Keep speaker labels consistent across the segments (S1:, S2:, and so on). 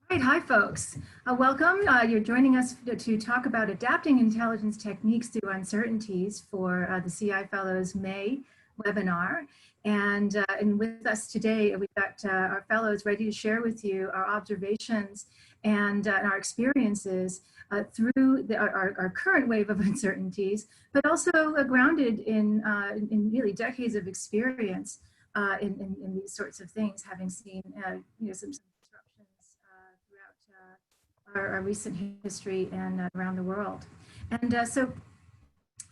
S1: Right, hi folks. Welcome. You're joining us to talk about adapting intelligence techniques through uncertainties for the CI Fellows May webinar. And with us today, we've got our fellows ready to share with you our observations and our experiences through our current wave of uncertainties, but also grounded in really decades of experience in these sorts of things, having seen some disruptions throughout our recent history and around the world. And so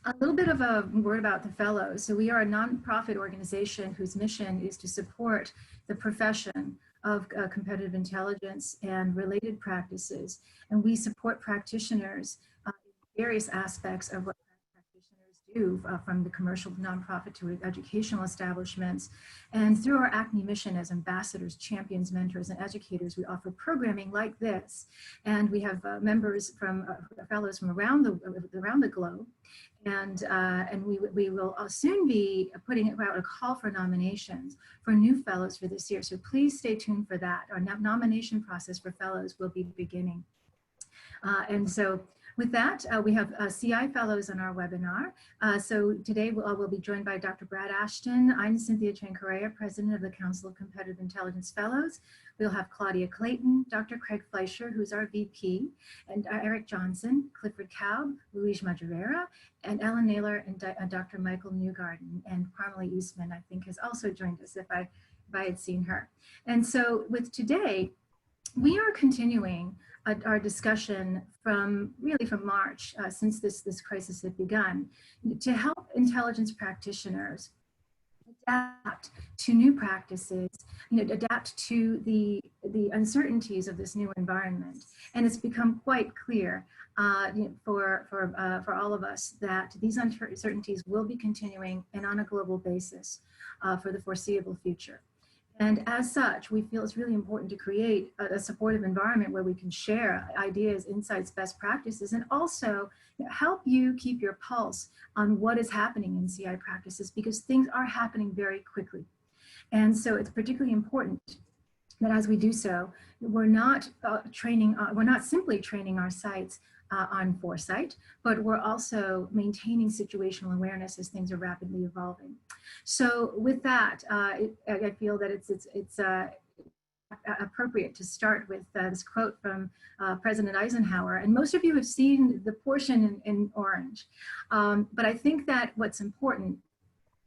S1: a little bit of a word about the fellows. So we are a nonprofit organization whose mission is to support the profession of competitive intelligence and related practices. And we support practitioners in various aspects of what practitioners do, from the commercial nonprofit to educational establishments. And through our ACME mission as ambassadors, champions, mentors, and educators, we offer programming like this. And we have members from fellows from around the globe. And we will soon be putting out a call for nominations for new fellows for this year. So please stay tuned for that. Our nomination process for fellows will be beginning. And so with that, we have CI fellows on our webinar. So today we'll be joined by Dr. Brad Ashton. I'm Cynthia Chen-Correa, President of the Council of Competitive Intelligence Fellows. We'll have Claudia Clayton, Dr. Craig Fleischer, who's our VP, and Eric Johnson, Clifford Kaub, Luis Madureira, and Ellen Naylor, and Dr. Michael Newgarden, and Parmalee Eastman, I think, has also joined us if I had seen her. And so with today, we are continuing our discussion from March, since this crisis had begun, to help intelligence practitioners adapt to new practices, adapt to the uncertainties of this new environment. And it's become quite clear for all of us that these uncertainties will be continuing and on a global basis for the foreseeable future. And as such, we feel it's really important to create a supportive environment where we can share ideas, insights, best practices, and also help you keep your pulse on what is happening in CI practices, because things are happening very quickly. And so it's particularly important that as we do so, we're not simply training our sites on foresight, but we're also maintaining situational awareness as things are rapidly evolving. So with that, I feel that it's appropriate to start with this quote from President Eisenhower. And most of you have seen the portion in orange. But I think that what's important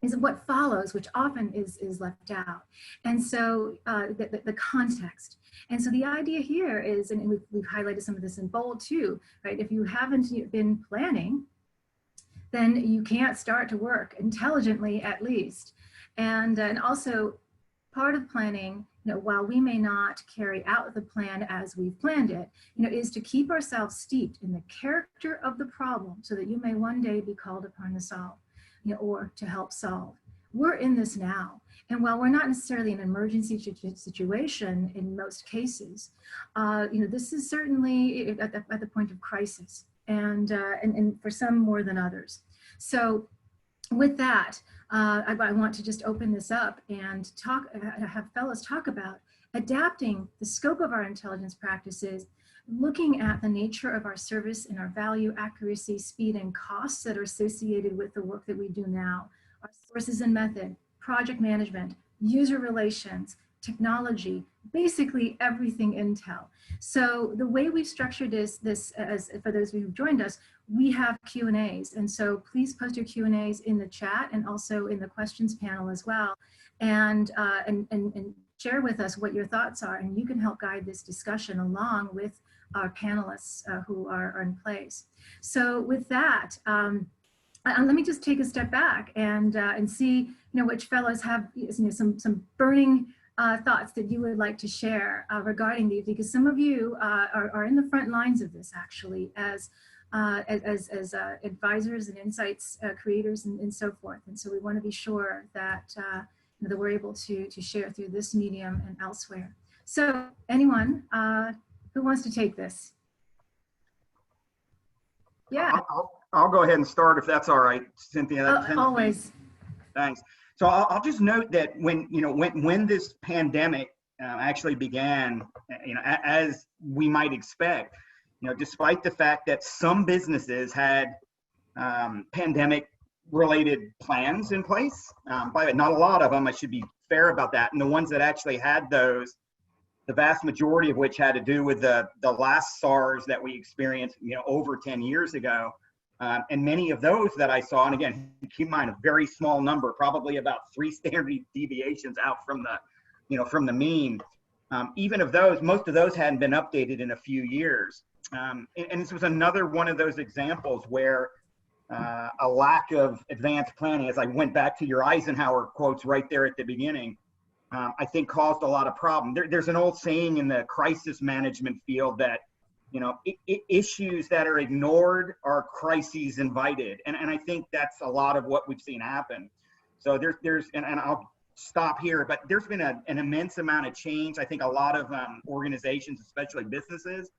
S1: is what follows, which often is left out. And so the context. And so the idea here is, and we've highlighted some of this in bold too, right? If you haven't been planning, then you can't start to work intelligently, at least. And also part of planning, while we may not carry out the plan as we've planned it, is to keep ourselves steeped in the character of the problem so that you may one day be called upon to solve, or to help solve. We're in this now. And while we're not necessarily in an emergency situation in most cases, this is certainly at the point of crisis, and for some more than others. So with that, I want to just open this up and have fellows talk about adapting the scope of our intelligence practices, looking at the nature of our service and our value, accuracy, speed, and costs that are associated with the work that we do now, our sources and method, project management, user relations, technology, basically everything Intel. So the way we've structured this as for those of you who've joined us, we have Q&As. And so please post your Q&As in the chat and also in the questions panel as well. And share with us what your thoughts are, and you can help guide this discussion along with our panelists who are in place. So with that, let me just take a step back and see, which fellows have some burning thoughts that you would like to share regarding these, because some of you are in the front lines of this actually as advisors and insights creators and so forth. And so we want to be sure that that we're able to share through this medium and elsewhere. So anyone who wants to take this? Yeah.
S2: I'll go ahead and start if that's all right, Cynthia.
S1: Always.
S2: Thanks. So I'll just note that when this pandemic actually began, as we might expect, despite the fact that some businesses had pandemic-related plans in place. But not a lot of them, I should be fair about that. And the ones that actually had those, the vast majority of which had to do with the last SARS that we experienced, over 10 years ago. And many of those that I saw, and again, keep in mind, a very small number, probably about 3 standard deviations out from the mean. Even of those, most of those hadn't been updated in a few years. And this was another one of those examples where a lack of advanced planning, as I went back to your Eisenhower quotes right there at the beginning, I think caused a lot of problem. There's an old saying in the crisis management field that, issues that are ignored are crises invited. And I think that's a lot of what we've seen happen. So and I'll stop here, but there's been an immense amount of change. I think a lot of organizations, especially businesses,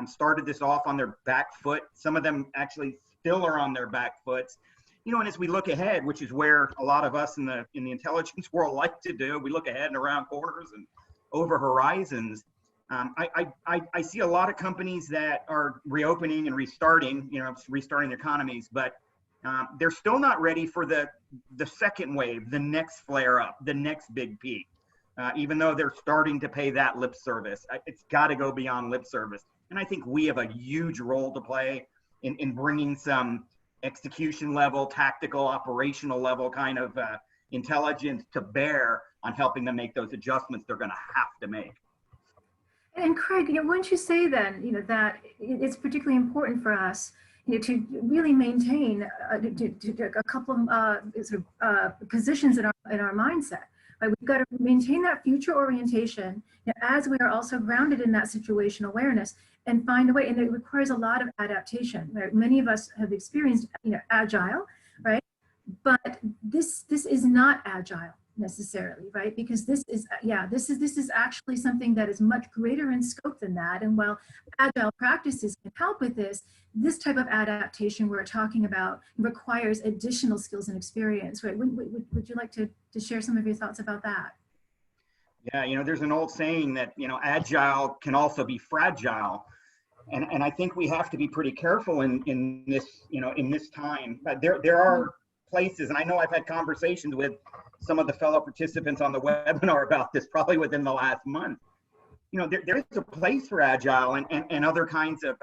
S2: started this off on their back foot. Some of them actually still are on their back foot. And as we look ahead, which is where a lot of us in the intelligence world like to do, we look ahead and around corners and over horizons. I see a lot of companies that are reopening and restarting, restarting their economies, but they're still not ready for the second wave, the next flare up, the next big peak. Even though they're starting to pay that lip service, it's got to go beyond lip service. And I think we have a huge role to play in bringing some execution level, tactical, operational level kind of intelligence to bear on helping them make those adjustments they're going to have to make.
S1: And Craig, wouldn't you say then, that it's particularly important for us, to really maintain a couple of positions in our mindset. Right? We've got to maintain that future orientation as we are also grounded in that situational awareness and find a way. And it requires a lot of adaptation. Right? Many of us have experienced, agile, right? But this is not agile necessarily, right? Because this is actually something that is much greater in scope than that. And while agile practices can help with this type of adaptation we're talking about requires additional skills and experience, right? Would you like to share some of your thoughts about that?
S2: Yeah, there's an old saying that, agile can also be fragile. And I think we have to be pretty careful in this, in this time. There are places, and I know I've had conversations with some of the fellow participants on the webinar about this probably within the last month. There is a place for agile and other kinds of,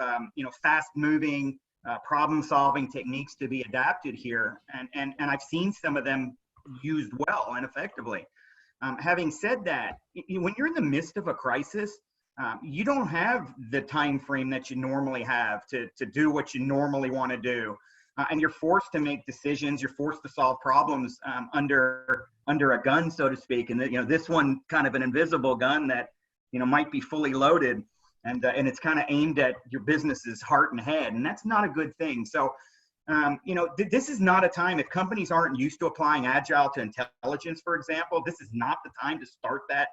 S2: fast moving problem solving techniques to be adapted here. And I've seen some of them used well and effectively. Having said that, when you're in the midst of a crisis, you don't have the time frame that you normally have to do what you normally want to do. And you're forced to make decisions. You're forced to solve problems under a gun, so to speak. And this one kind of an invisible gun that might be fully loaded, and it's kind of aimed at your business's heart and head, and that's not a good thing. So, this is not a time, if companies aren't used to applying agile to intelligence, for example, this is not the time to start that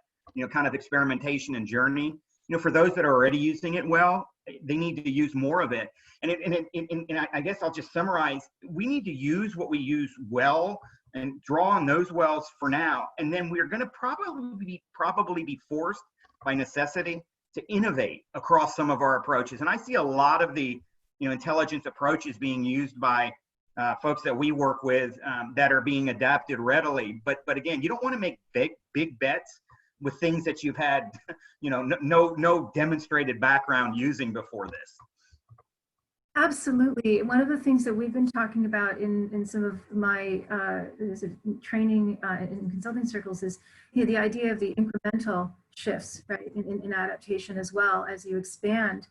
S2: kind of experimentation and journey. For those that are already using it well, they need to use more of it. And I guess I'll just summarize, we need to use what we use well and draw on those wells for now. And then we're going to probably be forced by necessity to innovate across some of our approaches. And I see a lot of the intelligence approaches being used by folks that we work with that are being adapted readily. But again, you don't want to make big bets with things that you've had no demonstrated background using before this.
S1: Absolutely. One of the things that we've been talking about in some of my training in consulting circles is the idea of the incremental shifts, right, in adaptation, as well as you expand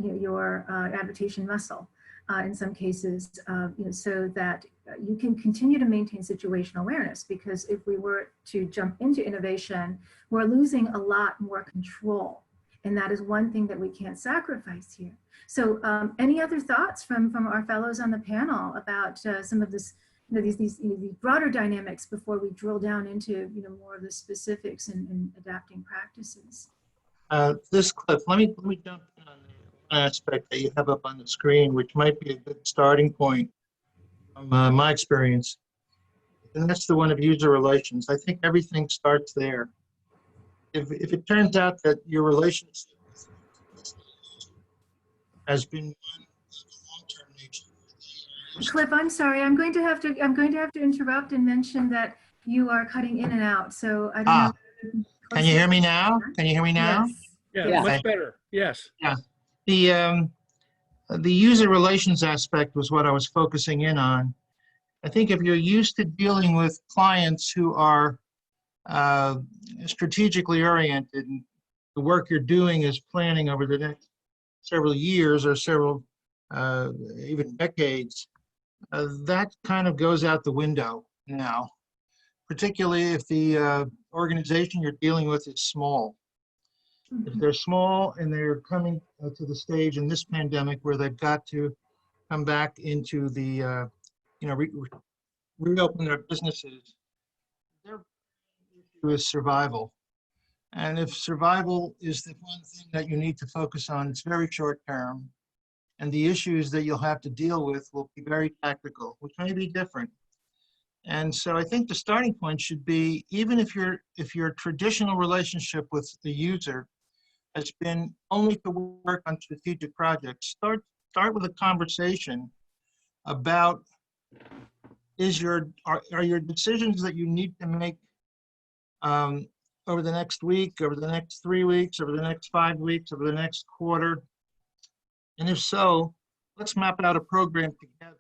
S1: your adaptation muscle in some cases, so that you can continue to maintain situational awareness. Because if we were to jump into innovation, we're losing a lot more control. And that is one thing that we can't sacrifice here. So any other thoughts from our fellows on the panel about some of this, these broader dynamics before we drill down into more of the specifics in adapting practices?
S3: This Cliff, let me jump in on the aspect that you have up on the screen, which might be a good starting point from my experience. And that's the one of user relations. I think everything starts there. if it turns out that your relationship has been one of a long-term nature.
S1: Cliff, I'm sorry. I'm going to have to interrupt and mention that you are cutting in and out. So I don't know.
S3: Can you hear me now? Can you hear me now?
S1: Yes.
S4: Yeah,
S1: Yes.
S4: much better. Yes.
S3: Yeah. The user relations aspect was what I was focusing in on. I think if you're used to dealing with clients who are strategically oriented, and the work you're doing is planning over the next several years or several even decades, that kind of goes out the window now, particularly if the organization you're dealing with is small. If they're small and they're coming to the stage in this pandemic where they've got to come back into the, reopen their businesses, their issue is survival. And if survival is the one thing that you need to focus on, it's very short term. And the issues that you'll have to deal with will be very tactical, which may be different. And so I think the starting point should be, even if your traditional relationship with the user has been only to work on strategic projects, start with a conversation about are your decisions that you need to make over the next week, over the next 3 weeks, over the next 5 weeks, over the next quarter. And if so, let's map out a program together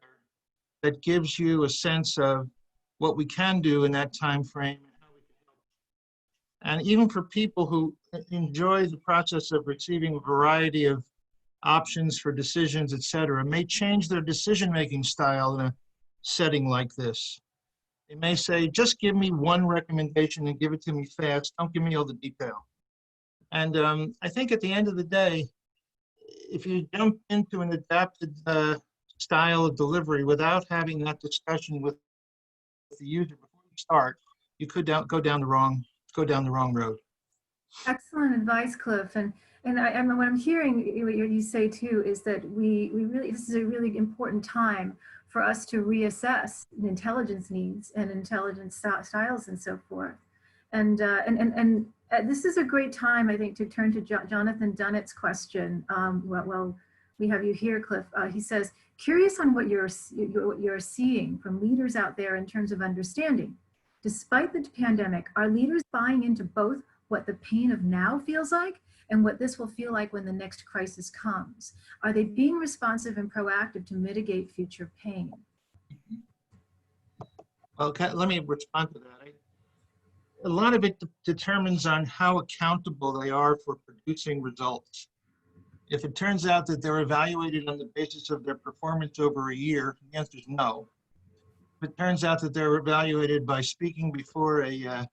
S3: that gives you a sense of what we can do in that time frame and how we can help. And even for people who enjoy the process of receiving a variety of options for decisions, et cetera, may change their decision-making style in a setting like this. They may say, just give me one recommendation and give it to me fast. Don't give me all the detail. And I think at the end of the day, if you jump into an adapted style of delivery without having that discussion with the user before you start, you could go down the wrong road.
S1: Excellent advice, Cliff. And what I'm hearing you say too is that we really, this is a really important time for us to reassess the intelligence needs and intelligence styles and so forth. And this is a great time, I think, to turn to Jonathan Dunnett's question. Well, we have you here, Cliff. He says, curious on what you're seeing from leaders out there in terms of understanding. Despite the pandemic, are leaders buying into both what the pain of now feels like and what this will feel like when the next crisis comes? Are they being responsive and proactive to mitigate future pain?
S3: Well, let me respond to that. A lot of it determines on how accountable they are for producing results. If it turns out that they're evaluated on the basis of their performance over a year, the answer is no. If it turns out that they're evaluated by speaking before an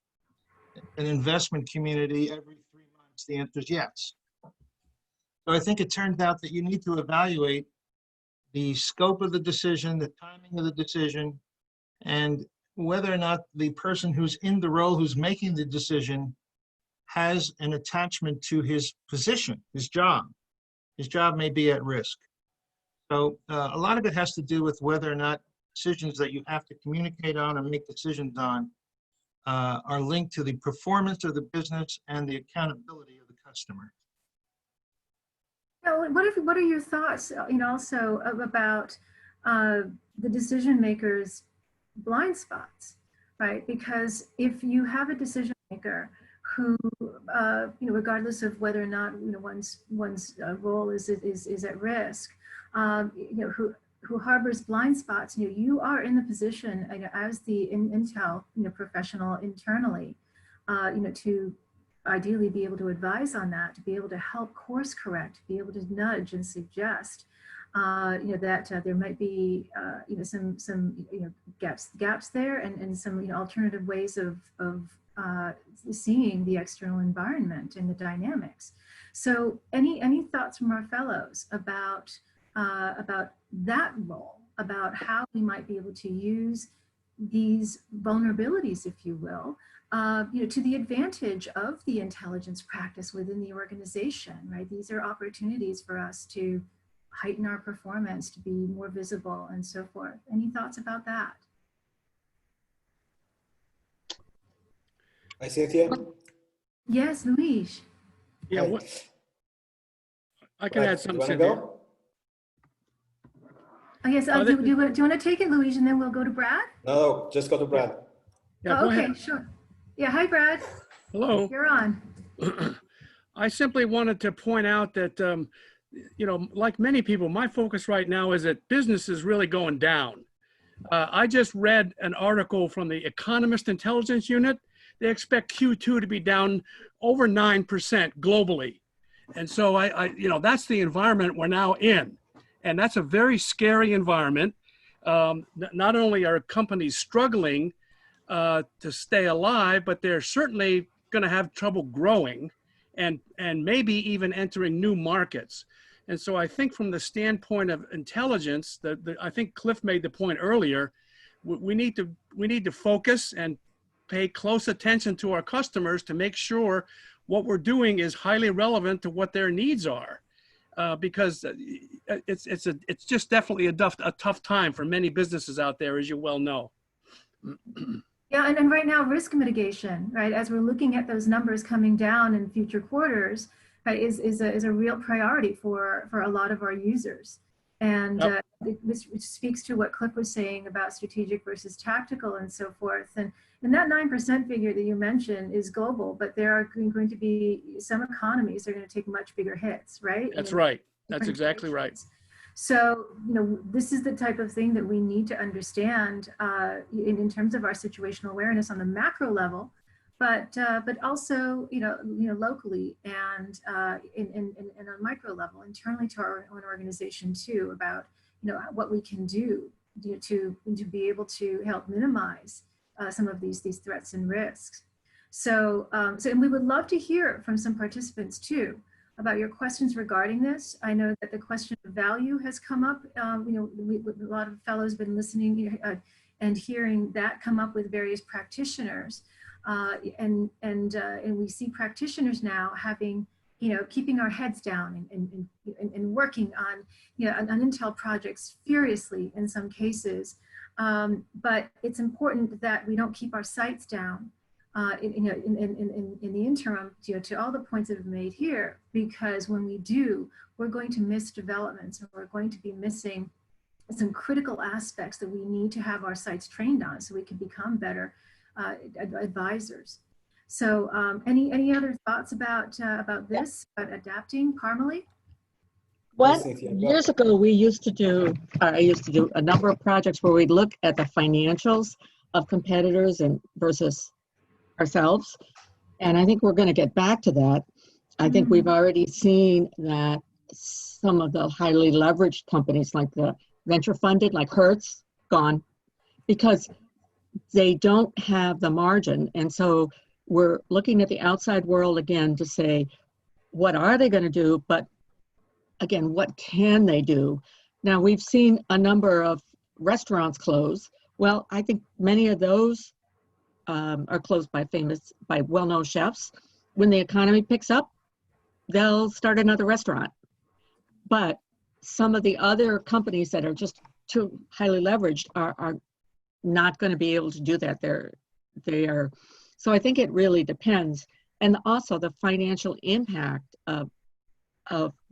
S3: investment community every 3 months, the answer is yes. So I think it turns out that you need to evaluate the scope of the decision, the timing of the decision, and whether or not the person who's in the role, who's making the decision, has an attachment to his position, his job. His job may be at risk. So a lot of it has to do with whether or not decisions that you have to communicate on and make decisions on are linked to the performance of the business and the accountability of the customer.
S1: Now, what are your thoughts, also about the decision makers' blind spots, right? Because if you have a decision maker who, regardless of whether or not one's role is at risk, who harbors blind spots, you are in the position, as the intel professional internally, to ideally be able to advise on that, to be able to help course correct, to be able to nudge and suggest, that there might be, some gaps there, and some alternative ways of seeing the external environment and the dynamics. So, any thoughts from our fellows about that role, about how we might be able to use these vulnerabilities, if you will, to the advantage of the intelligence practice within the organization, right? These are opportunities for us to heighten our performance, to be more visible, and so forth. Any thoughts about that?
S5: Hi, Cynthia.
S1: Yes, Luis.
S4: Yeah,
S5: Hi.
S4: what, I can
S5: Brad,
S4: add
S5: do
S4: some
S5: you want to
S4: in here.
S5: go?
S1: Oh, yes,
S4: Oh,
S1: do you want to take it, Luis, and then we'll go to Brad?
S5: No, just go to Brad.
S4: Yeah,
S1: Oh,
S4: go
S1: okay,
S4: ahead.
S1: sure. Yeah, hi, Brad.
S4: Hello.
S1: You're on.
S4: I simply wanted to point out that, like many people, my focus right now is that business is really going down. I just read an article from the Economist Intelligence Unit. They expect Q2 to be down over 9% globally. And so that's the environment we're now in. And that's a very scary environment. Not only are companies struggling to stay alive, but they're certainly going to have trouble growing and maybe even entering new markets. And so I think from the standpoint of intelligence, I think Cliff made the point earlier, we need to focus and pay close attention to our customers to make sure what we're doing is highly relevant to what their needs are. Because it's just definitely a tough time for many businesses out there, as you well know.
S1: Yeah, and right now, risk mitigation, right, as we're looking at those numbers coming down in future quarters, right, is a real priority for a lot of our users. And
S4: Yep.
S1: this speaks to what Cliff was saying about strategic versus tactical and so forth. And that 9% figure that you mentioned is global, but there are going to be some economies that are going to take much bigger hits, right?
S4: That's right. That's
S1: Different
S4: exactly right.
S1: nations. So, this is the type of thing that we need to understand in terms of our situational awareness on the macro level, but also, locally and in a micro level, internally to our own organization too, about, what we can do to be able to help minimize some of these threats and risks. So, and we would love to hear from some participants too about your questions regarding this. I know that the question of value has come up. A lot of fellows have been listening and hearing that come up with various practitioners. And we see practitioners now having, keeping our heads down and working on, on Intel projects furiously in some cases. But it's important that we don't keep our sights down in the interim, to all the points that have been made here, because when we do, we're going to miss developments, and we're going to be missing some critical aspects that we need to have our sites trained on so we can become better advisors. So any other thoughts about this, about adapting, Parmalee?
S6: Years ago, I used to do a number of projects where we'd look at the financials of competitors and versus ourselves. And I think we're going to get back to that. I think we've already seen that some of the highly leveraged companies, like the venture funded, like Hertz, gone because they don't have the margin. And so we're looking at the outside world again to say, what are they going to do? But again, what can they do? Now, we've seen a number of restaurants close. Well, I think many of those are closed by well-known chefs. When the economy picks up, they'll start another restaurant. But some of the other companies that are just too highly leveraged are not going to be able to do that. So I think it really depends. And also the financial impact of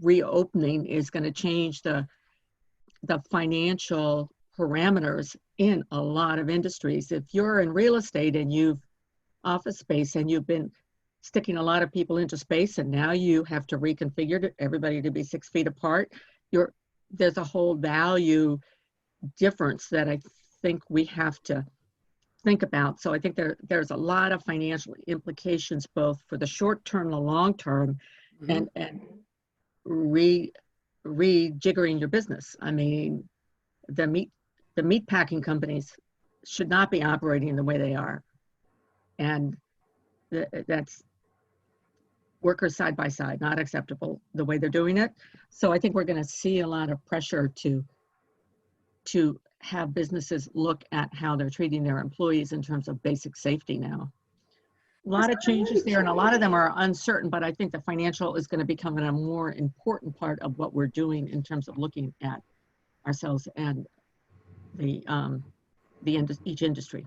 S6: reopening is going to change the financial parameters in a lot of industries. If you're in real estate and you've office space and you've been sticking a lot of people into space and now you have to reconfigure everybody to be 6 feet apart, there's a whole value difference that I think we have to think about. So I think there's a lot of financial implications both for the short term and the long term, and rejiggering your business. I mean, the meat packing companies should not be operating the way they are. And that's workers side by side, not acceptable the way they're doing it. So I think we're going to see a lot of pressure to have businesses look at how they're treating their employees in terms of basic safety now. A lot of changes there, and a lot of them are uncertain, but I think the financial is going to become a more important part of what we're doing in terms of looking at ourselves and each industry.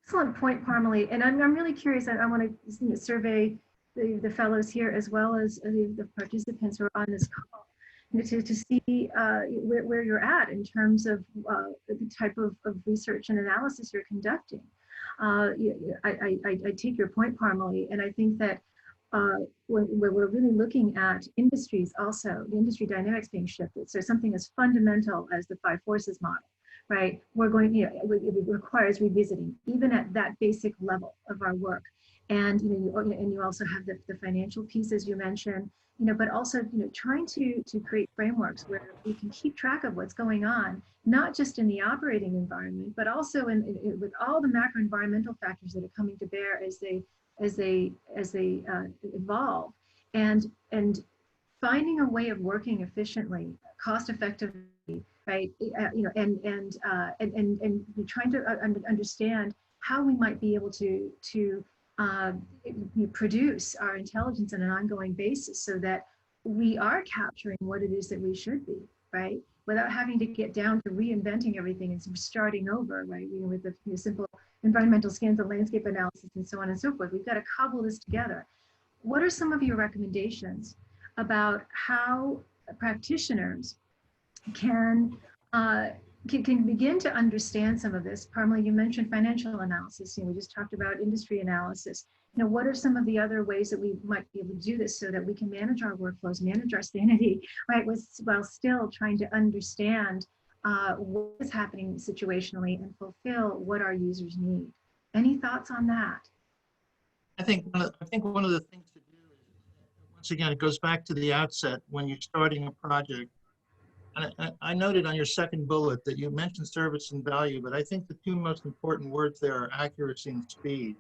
S1: Excellent point, Parmalee. And I'm really curious. I want to survey the fellows here, as well as the participants who are on this call, to see where you're at in terms of the type of research and analysis you're conducting. I take your point, Parmalee, and I think that when we're really looking at industries also, the industry dynamics being shifted. So something as fundamental as the 5 forces model, right? We're going, it requires revisiting, even at that basic level of our work. And, you also have the financial piece, as you mentioned, but also, trying to create frameworks where we can keep track of what's going on, not just in the operating environment, but also with all the macro environmental factors that are coming to bear as they evolve, and finding a way of working efficiently, cost effectively, right? And trying to understand how we might be able to produce our intelligence on an ongoing basis, so that we are capturing what it is that we should be, right? Without having to get down to reinventing everything and starting over, right? With the simple environmental scans and landscape analysis and so on and so forth. We've got to cobble this together. What are some of your recommendations about how practitioners can begin to understand some of this? Parmalee, you mentioned financial analysis. We just talked about industry analysis. What are some of the other ways that we might be able to do this so that we can manage our workflows, manage our sanity, right, while still trying to understand what is happening situationally and fulfill what our users need? Any thoughts on that?
S3: I think one of the things to do is, once again, it goes back to the outset when you're starting a project. And I noted on your second bullet that you mentioned service and value, but I think the 2 most important words there are accuracy and speed.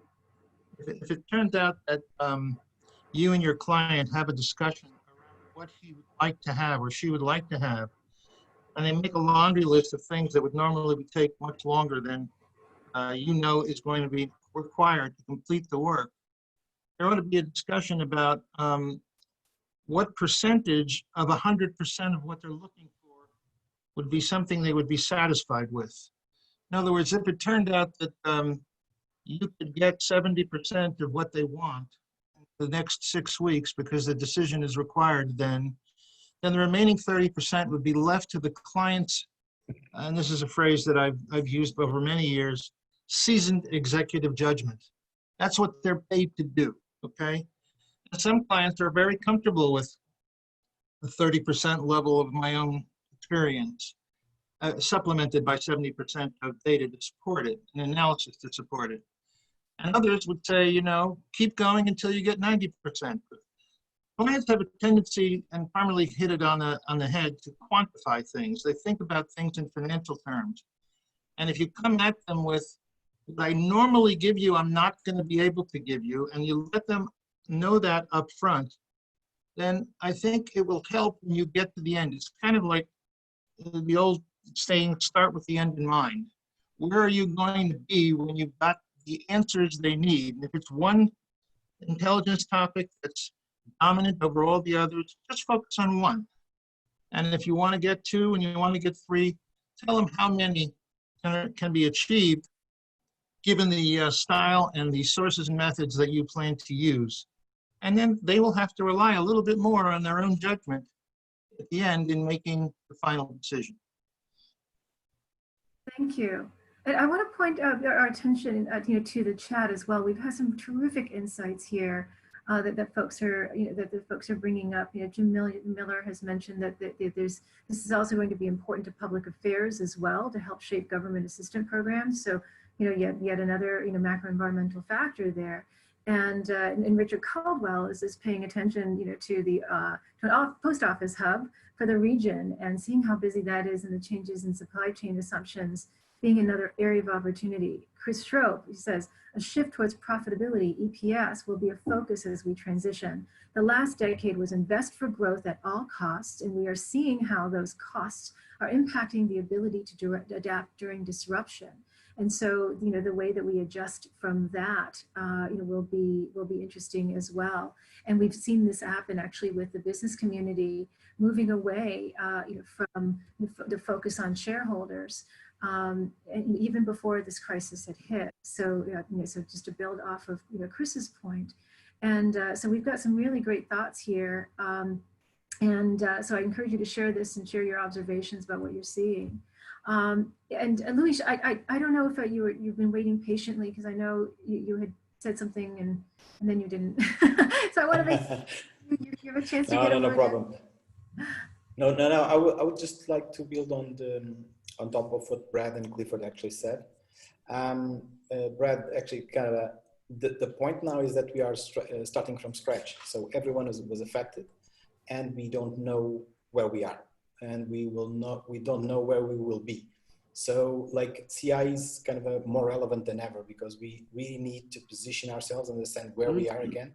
S3: If it turns out that you and your client have a discussion around what he would like to have or she would like to have, and they make a laundry list of things that would normally take much longer than is going to be required to complete the work, there ought to be a discussion about what percentage of 100% of what they're looking for would be something they would be satisfied with. In other words, if it turned out that you could get 70% of what they want in the next 6 weeks because the decision is required, then the remaining 30% would be left to the client's, and this is a phrase that I've used over many years, seasoned executive judgment. That's what they're paid to do, okay? Some clients are very comfortable with the 30% level of my own experience, supplemented by 70% of data to support it, and analysis to support it. And others would say, keep going until you get 90%. Clients have a tendency, and Parmalee hit it on the head, to quantify things. They think about things in financial terms. And if you come at them with, what I normally give you, I'm not going to be able to give you, and you let them know that up front, then I think it will help when you get to the end. It's kind of like the old saying, start with the end in mind. Where are you going to be when you've got the answers they need? And if it's one intelligence topic that's dominant over all the others, just focus on one. And if you want to get 2 and you want to get 3, tell them how many can be achieved given the style and the sources and methods that you plan to use. And then they will have to rely a little bit more on their own judgment at the end in making the final decision.
S1: Thank you. And I want to point our attention to the chat as well. We've had some terrific insights here that folks are that the folks are bringing up. Jim Miller has mentioned that this is also going to be important to public affairs as well, to help shape government assistance programs. So yet another macro environmental factor there. And Richard Caldwell is paying attention to the post office hub for the region, and seeing how busy that is, and the changes in supply chain assumptions being another area of opportunity. Chris Strope, he says, a shift towards profitability, EPS, will be a focus as we transition. The last decade was invest for growth at all costs, and we are seeing how those costs are impacting the ability to adapt during disruption. And so, the way that we adjust from that, will be interesting as well. And we've seen this happen actually with the business community moving away, from the focus on shareholders, and even before this crisis had hit. So, so just to build off of Chris's point, And so we've got some really great thoughts here. So I encourage you to share this and share your observations about what you're seeing. And Luis, I don't know if you've been waiting patiently, because I know you had said something and then you didn't. So I want to make you have a chance to get a
S5: No
S1: word
S5: problem. No. I would just like to build on top of what Brad and Clifford actually said. Brad actually kind of the point now is that we are starting from scratch. So everyone was affected, and we don't know where we are, and we don't know where we will be. So like CI is kind of more relevant than ever, because we really need to position ourselves, understand where we are again,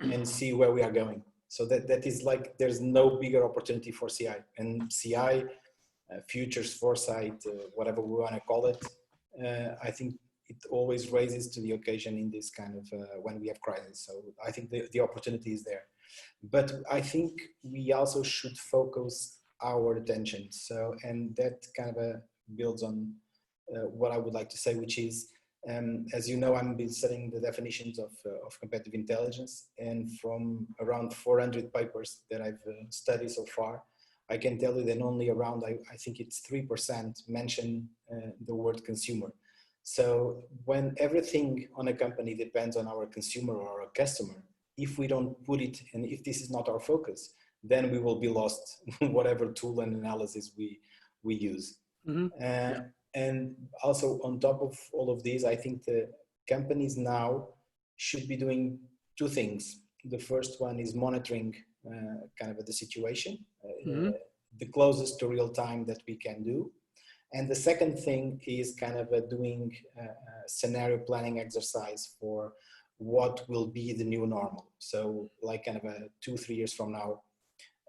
S5: and see where we are going. So that is like, there's no bigger opportunity for CI. And CI, futures, foresight, whatever we want to call it, I think it always raises to the occasion in this kind of, when we have crisis. So I think the opportunity is there. But I think we also should focus our attention. So, and that kind of builds on what I would like to say, which is, as you know, I've been studying the definitions of competitive intelligence, and from around 400 papers that I've studied so far, I can tell you that only around, I think it's 3% mention the word consumer. So when everything on a company depends on our consumer or our customer, if we don't put it, and if this is not our focus, then we will be lost, whatever tool and analysis we use. Yeah. And also on top of all of these, I think the companies now should be doing two things. The first one is monitoring kind of the situation, the closest to real time that we can do. And the second thing is kind of doing a scenario planning exercise for what will be the new normal. So like kind of 2-3 years from now.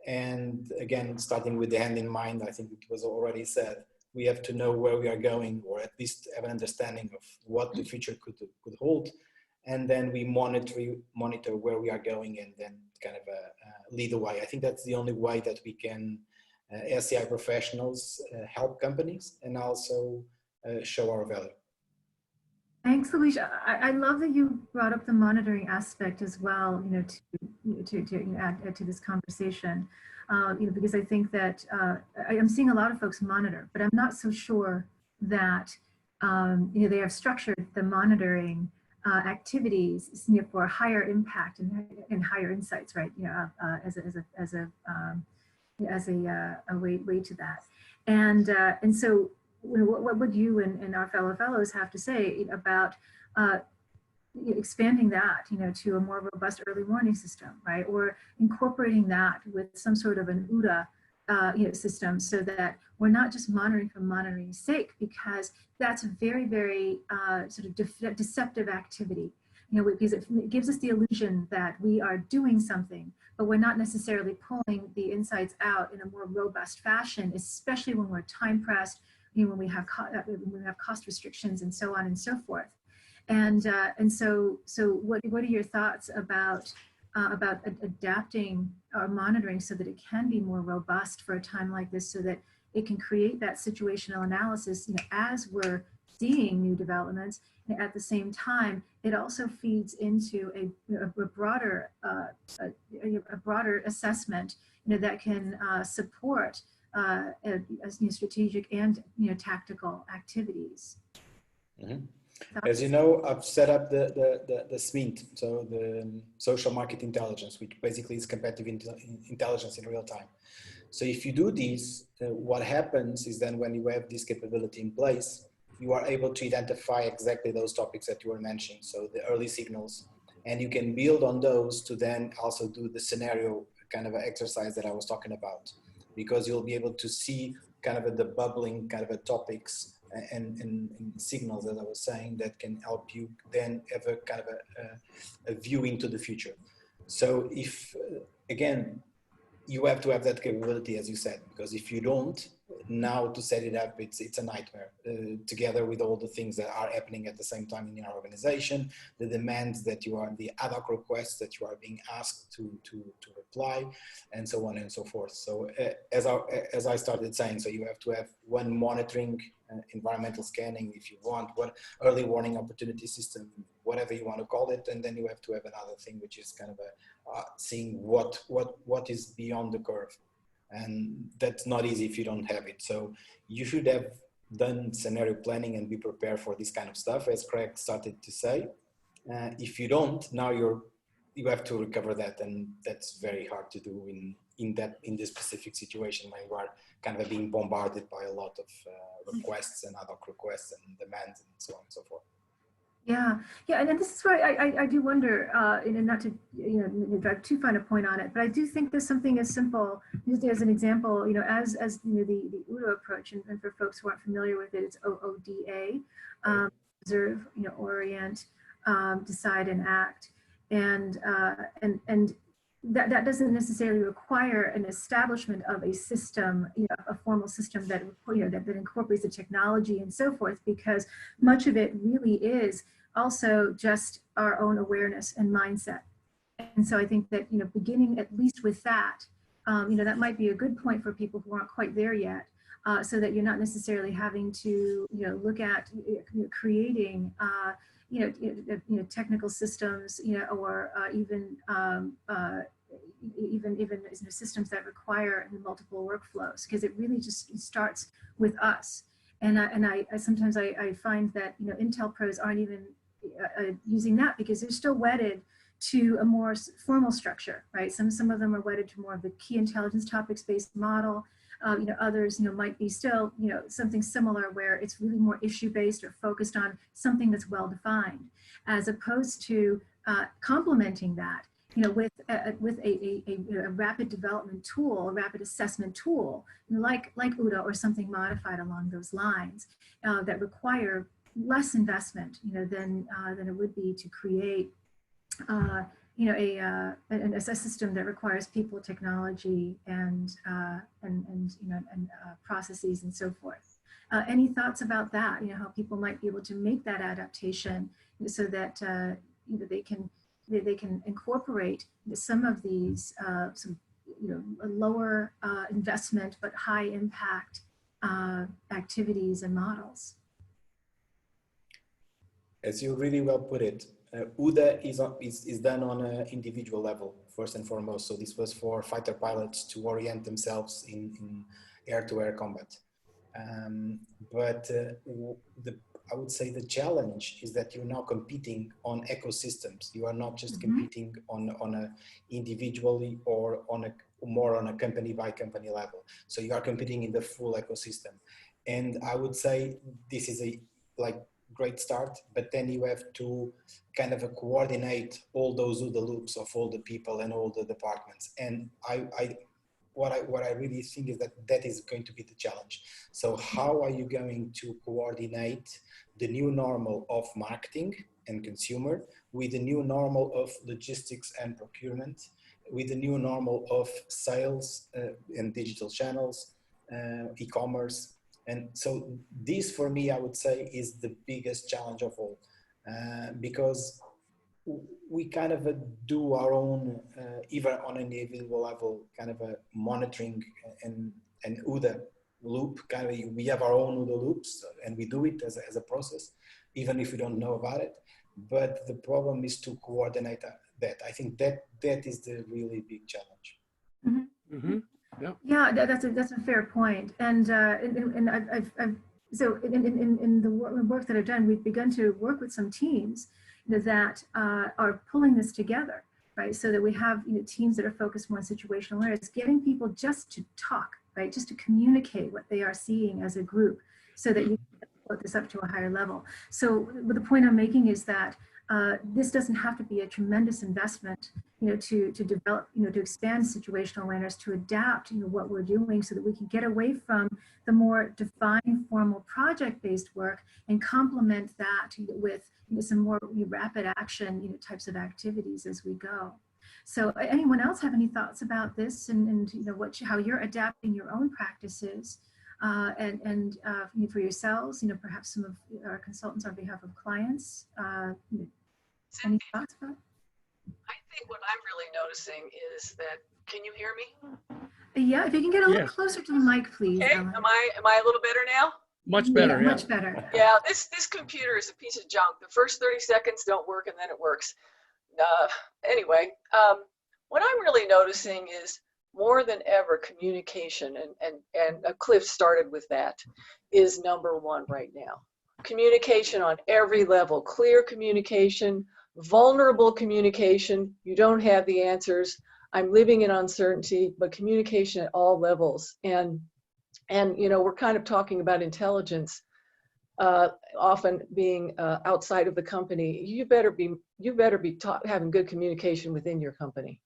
S5: And again, starting with the end in mind, I think it was already said, we have to know where we are going, or at least have an understanding of what the future could hold. And then we monitor where we are going, and then kind of lead the way. I think that's the only way that we can, as CI professionals, help companies and also show our value.
S1: Thanks, Alicia. I love that you brought up the monitoring aspect as well, to add to this conversation, because I think that I am seeing a lot of folks monitor, but I'm not so sure that they have structured the monitoring activities for higher impact and higher insights, right? As a way to that, and so. What would you and our fellows have to say about expanding that, to a more robust early warning system, right? Or incorporating that with some sort of an OODA system, so that we're not just monitoring for monitoring's sake, because that's a very, very sort of deceptive activity. Because it gives us the illusion that we are doing something, but we're not necessarily pulling the insights out in a more robust fashion, especially when we're time pressed, when we have cost restrictions and so on and so forth. And so what are your thoughts about adapting our monitoring so that it can be more robust for a time like this, so that it can create that situational analysis, as we're seeing new developments. And at the same time, it also feeds into a broader assessment, that can support strategic and tactical activities.
S5: Mm-hmm. As you know, I've set up the SMINT, so the social market intelligence, which basically is competitive intelligence in real time. So if you do these, what happens is then when you have this capability in place, you are able to identify exactly those topics that you were mentioning, so the early signals, and you can build on those to then also do the scenario kind of exercise that I was talking about, because you'll be able to see kind of the bubbling kind of topics and signals, as I was saying, that can help you then have a kind of a view into the future. So if, again, you have to have that capability, as you said, because if you don't, now to set it up, it's a nightmare, together with all the things that are happening at the same time in your organization, the demands that you are, the ad hoc requests that you are being asked to reply, and so on and so forth. So as I started saying, so you have to have one monitoring, environmental scanning, if you want, what early warning opportunity system, whatever you want to call it, and then you have to have another thing, which is kind of seeing what is beyond the curve. And that's not easy if you don't have it. So you should have done scenario planning and be prepared for this kind of stuff, as Craig started to say. If you don't, now you have to recover that, and that's very hard to do in this specific situation when you are kind of being bombarded by a lot of requests and ad hoc requests and demands and so on and so forth.
S1: Yeah, and this is where I do wonder, not to drive too fine a point on it, but I do think there's something as simple, used as an example, as the UDA approach, and for folks who aren't familiar with it, it's OODA, observe, orient, decide, and act, and that doesn't necessarily require an establishment of a system, a formal system that that incorporates the technology and so forth, because much of it really is also just our own awareness and mindset. And so I think that beginning at least with that, that might be a good point for people who aren't quite there yet, so that you're not necessarily having to look at creating technical systems, or even systems that require multiple workflows, because it really just starts with us. And I sometimes I find that Intel pros aren't even using that, because they're still wedded to a more formal structure, right? Some of them are wedded to more of the key intelligence topics-based model. Others, might be still, something similar, where it's really more issue-based or focused on something that's well-defined, as opposed to complementing that, with a rapid development tool, a rapid assessment tool, like UDA or something modified along those lines, that require less investment, than it would be to create a system that requires people, technology, and processes and so forth. Any thoughts about that? How people might be able to make that adaptation, so that they can incorporate some of these lower investment but high impact activities and models.
S5: As you really well put it, UDA is done on an individual level, first and foremost. So this was for fighter pilots to orient themselves in air-to-air combat. But I would say the challenge is that you're now competing on ecosystems. You are not just competing on a individually or more on a company by company level. So you are competing in the full ecosystem. And I would say this is a great start, but then you have to kind of coordinate all those OODA loops of all the people and all the departments. And what I really think is that is going to be the challenge. So how are you going to coordinate the new normal of marketing and consumer with the new normal of logistics and procurement, with the new normal of sales and digital channels, e-commerce? And so this, for me, I would say, is the biggest challenge of all, because we kind of do our own, even on an individual level, kind of a monitoring and OODA loop. We have our own OODA loops, and we do it as a process, even if we don't know about it. But the problem is to coordinate that. I think that is the really big challenge.
S1: Mm-hmm. Mm-hmm. Yeah, that's a fair point, and I've so in the work that I've done, we've begun to work with some teams that are pulling this together, right? So that we have teams that are focused more on situational awareness, getting people just to talk, right, just to communicate what they are seeing as a group, so that you can put this up to a higher level. So the point I'm making is that this doesn't have to be a tremendous investment, to develop, to expand situational awareness, to adapt, what we're doing, so that we can get away from the more defined, formal project-based work and complement that with some more rapid action, types of activities as we go. So, anyone else have any thoughts about this, and how you're adapting your own practices for yourselves, perhaps some of our consultants on behalf of clients. Any thoughts about it?
S7: I think what I'm really noticing is that, can you hear me?
S1: Yeah, if you can get a little
S4: Yes.
S1: closer to the mic, please,
S7: Okay,
S1: Ellen.
S7: am I a little better now?
S4: Much better, yeah.
S1: Much better.
S7: Yeah, this computer is a piece of junk. The first 30 seconds don't work and then it works. Anyway, what I'm really noticing is more than ever communication, and Cliff started with that, is number one right now. Communication on every level, clear communication, vulnerable communication. You don't have the answers. I'm living in uncertainty, but communication at all levels. And we're kind of talking about intelligence often being outside of the company. You better be having good communication within your company.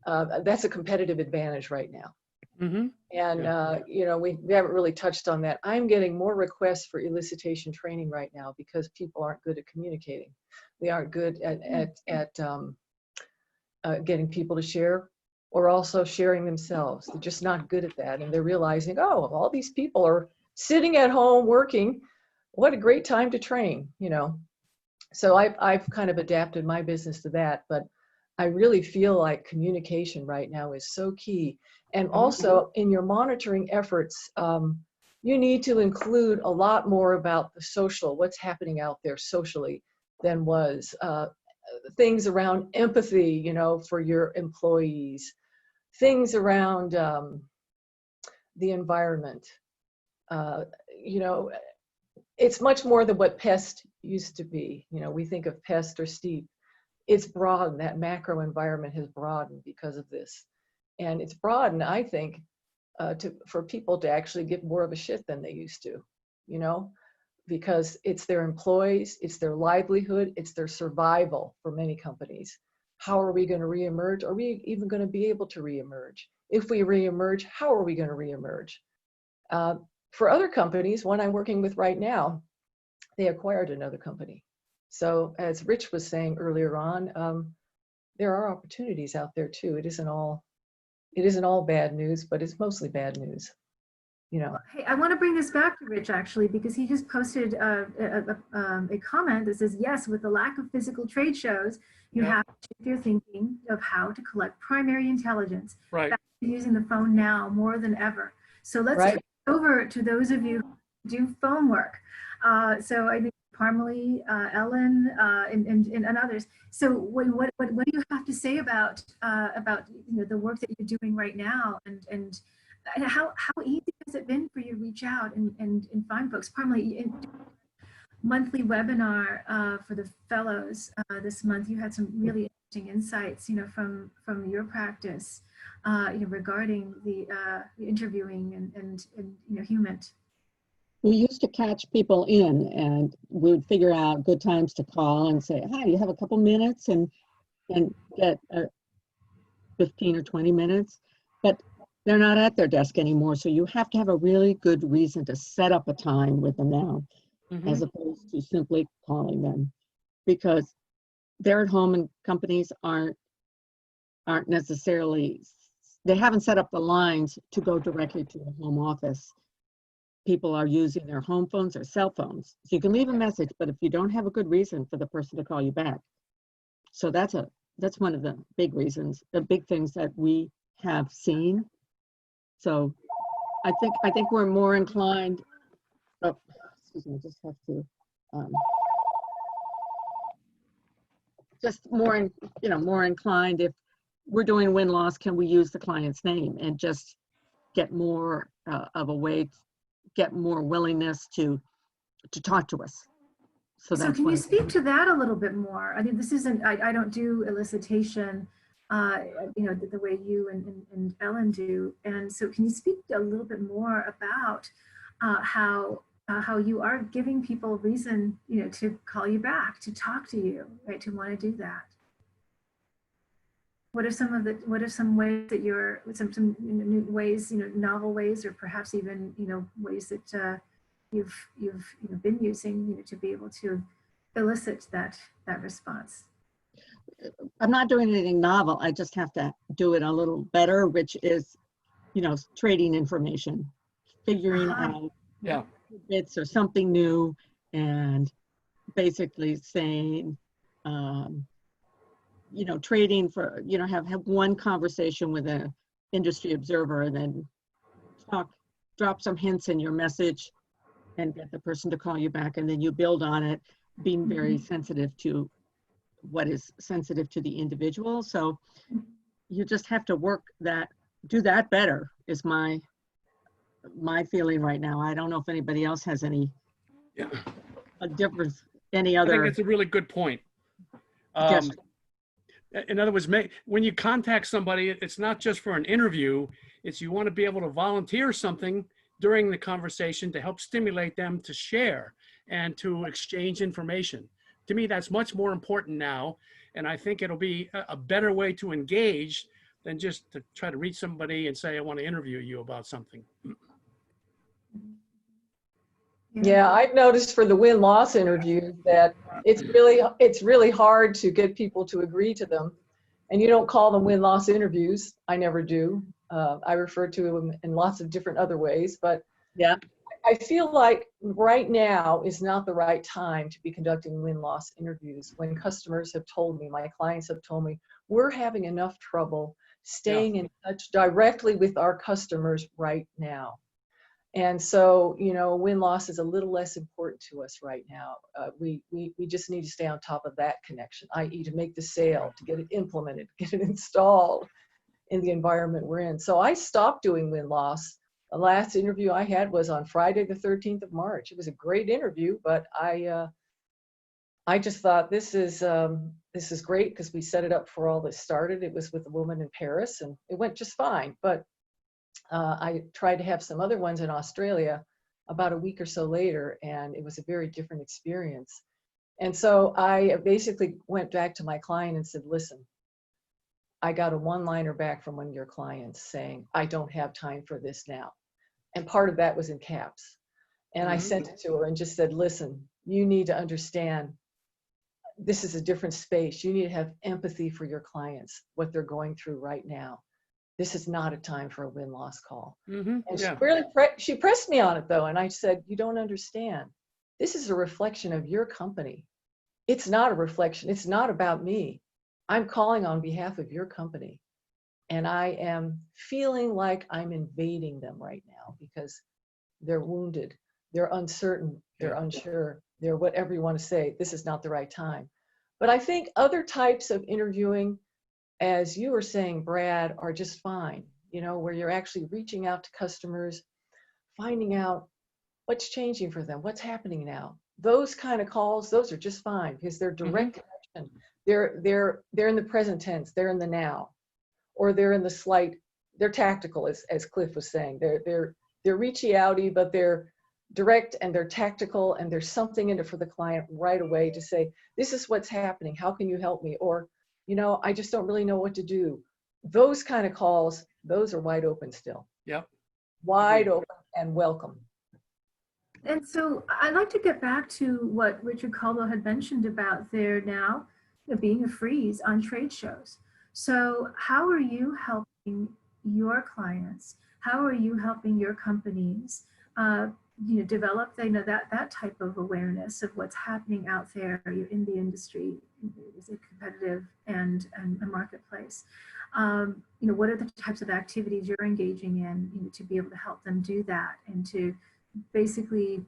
S7: That's a competitive advantage right now.
S4: Mm-hmm.
S7: And we haven't really touched on that. I'm getting more requests for elicitation training right now because people aren't good at communicating. They aren't good at getting people to share, or also sharing themselves. They're just not good at that, and they're realizing, oh, all these people are sitting at home working. What a great time to train, So I've kind of adapted my business to that, but I really feel like communication right now is so key. And also in your monitoring efforts, you need to include a lot more about the social, what's happening out there socially than was. Things around empathy, for your employees, things around the environment. It's much more than what PEST used to be. We think of PEST or STEEP. It's broadened. That macro environment has broadened because of this. And it's broadened, I think, for people to actually give more of a shit than they used to, because it's their employees, it's their livelihood, it's their survival for many companies. How are we going to reemerge? Are we even going to be able to reemerge? If we reemerge, how are we going to reemerge? For other companies, one I'm working with right now, they acquired another company. So as Rich was saying earlier on, there are opportunities out there too. It isn't all bad news, but it's mostly bad news.
S1: Hey, I want to bring this back to Rich actually, because he just posted a comment that says, yes, with the lack of physical trade shows, you have to shift your thinking of how to collect primary intelligence.
S4: Right.
S1: Back to using the phone now more than ever. So let's turn it over to those of you who do phone work. So I think Parmalee, Ellen, and others. So what do you have to say about the work that you're doing right now, and how easy has it been for you to reach out and find folks? Parmalee, monthly webinar for the fellows this month, you had some really interesting insights, from your practice, regarding the interviewing and human.
S6: We used to catch people in, and we would figure out good times to call and say, hi, you have a couple minutes, and get 15 or 20 minutes, but they're not at their desk anymore. So you have to have a really good reason to set up a time with them now, as opposed to simply calling them, because they're at home and companies aren't necessarily, they haven't set up the lines to go directly to a home office. People are using their home phones or cell phones. So you can leave a message, but if you don't have a good reason for the person to call you back. So that's one of the big reasons, the big things that we have seen. So I think we're more inclined, excuse me, just have to, more inclined, if we're doing win-loss, can we use the client's name and just get more of a way, get more willingness to talk to us. So
S1: can you speak to that a little bit more? I mean, this isn't, I don't do elicitation, the way you and Ellen do. And so can you speak a little bit more about how you are giving people reason, to call you back, to talk to you, right, to want to do that? What are some ways that you're, some new ways, novel ways, or perhaps even, ways that you've been using, to be able to elicit that response?
S6: I'm not doing anything novel. I just have to do it a little better, which is, trading information figuring
S1: Uh-huh.
S6: out
S4: Yeah.
S6: bits or something new, and basically saying, trading for, have one conversation with an industry observer, and then drop some hints in your message and get the person to call you back, and then you build on it, being very sensitive to what is sensitive to the individual. So you just have to do that better, is my feeling right now. I don't know if anybody else has any a difference, any
S4: I think
S6: other
S4: that's a really good point.
S6: suggestion.
S4: In other words, when you contact somebody, it's not just for an interview, it's you want to be able to volunteer something during the conversation to help stimulate them to share and to exchange information. To me, that's much more important now. And I think it'll be a better way to engage than just to try to reach somebody and say, I want to interview you about something.
S7: Yeah, I've noticed for the win-loss interviews that it's really hard to get people to agree to them. And you don't call them win-loss interviews. I never do. I refer to them in lots of different other ways. But
S6: Yeah.
S7: I feel like right now is not the right time to be conducting win-loss interviews when customers have told me, my clients have told me, we're having enough trouble staying in touch directly with our customers right now. And so, win-loss is a little less important to us right now. We just need to stay on top of that connection, i.e. to make the sale, to get it implemented, get it installed in the environment we're in. So I stopped doing win-loss. The last interview I had was on Friday, the 13th of March. It was a great interview, but I just thought this is great because we set it up for all this started. It was with a woman in Paris, and it went just fine. But I tried to have some other ones in Australia about a week or so later, and it was a very different experience. And so I basically went back to my client and said, listen, I got a one-liner back from one of your clients saying, I don't have time for this now. And part of that was in caps. And I sent it to her and just said, listen, you need to understand this is a different space. You need to have empathy for your clients, what they're going through right now. This is not a time for a win-loss call. And she pressed me on it though. And I said, you don't understand. This is a reflection of your company. It's not a reflection. It's not about me. I'm calling on behalf of your company. And I am feeling like I'm invading them right now because they're wounded. They're uncertain. They're unsure. They're whatever you want to say. This is not the right time. But I think other types of interviewing, as you were saying, Brad, are just fine, where you're actually reaching out to customers, finding out what's changing for them, what's happening now. Those kind of calls, those are just fine because they're direct connection. They're in the present tense, they're in the now, or they're in the slight, they're tactical, as Cliff was saying. They're reachy-outy, but they're direct and they're tactical, and there's something in it for the client right away to say, this is what's happening, how can you help me? Or, I just don't really know what to do. Those kind of calls, those are wide open still.
S4: Yep.
S7: Wide open and welcome.
S1: And so I'd like to get back to what Richard Caldwell had mentioned about there now being a freeze on trade shows. So how are you helping your clients? How are you helping your companies develop that type of awareness of what's happening out there in the industry? Is it competitive and a marketplace? What are the types of activities you're engaging in to be able to help them do that and to basically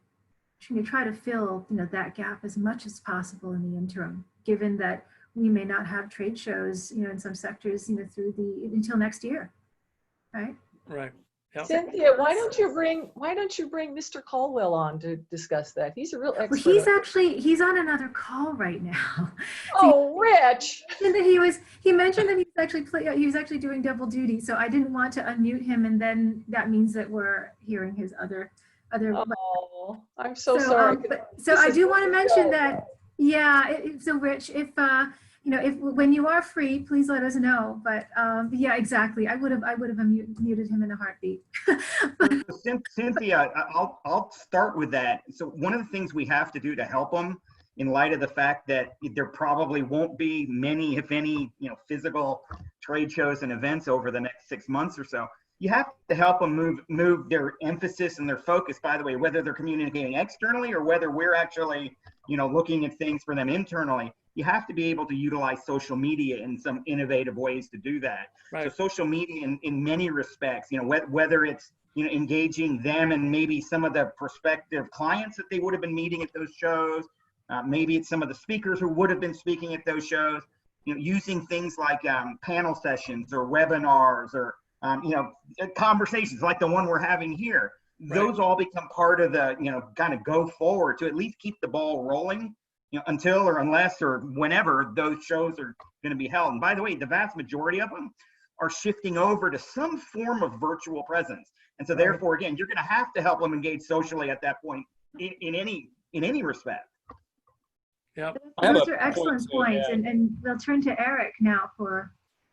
S1: try to fill that gap as much as possible in the interim, given that we may not have trade shows in some sectors until next year, right?
S4: Right. Yep.
S7: Cynthia, why don't you bring Mr. Caldwell on to discuss that? He's a real expert.
S1: Well, he's on another call right now.
S7: Oh, Rich!
S1: He mentioned that he was actually doing double duty, so I didn't want to unmute him, and then that means that we're hearing his other.
S7: Oh, I'm so sorry.
S1: So I do want to mention that. Yeah. So Rich, if when you are free, please let us know. But yeah, exactly. I would have muted him in a heartbeat.
S2: Cynthia, I'll start with that. So one of the things we have to do to help them, in light of the fact that there probably won't be many, if any, physical trade shows and events over the next 6 months or so, you have to help them move their emphasis and their focus, by the way, whether they're communicating externally or whether we're actually, looking at things for them internally. You have to be able to utilize social media in some innovative ways to do that.
S4: Right.
S2: So social media in many respects, whether it's, engaging them and maybe some of the prospective clients that they would have been meeting at those shows, maybe it's some of the speakers who would have been speaking at those shows, using things like panel sessions or webinars or, conversations like the one we're having here.
S4: Right.
S2: Those all become part of the, kind of go forward to at least keep the ball rolling, until or unless or whenever those shows are going to be held. And by the way, the vast majority of them are shifting over to some form of virtual presence. And so therefore, again, you're going to have to help them engage socially at that point in any respect.
S4: Yeah.
S1: Those are excellent points. And we'll turn to Eric now for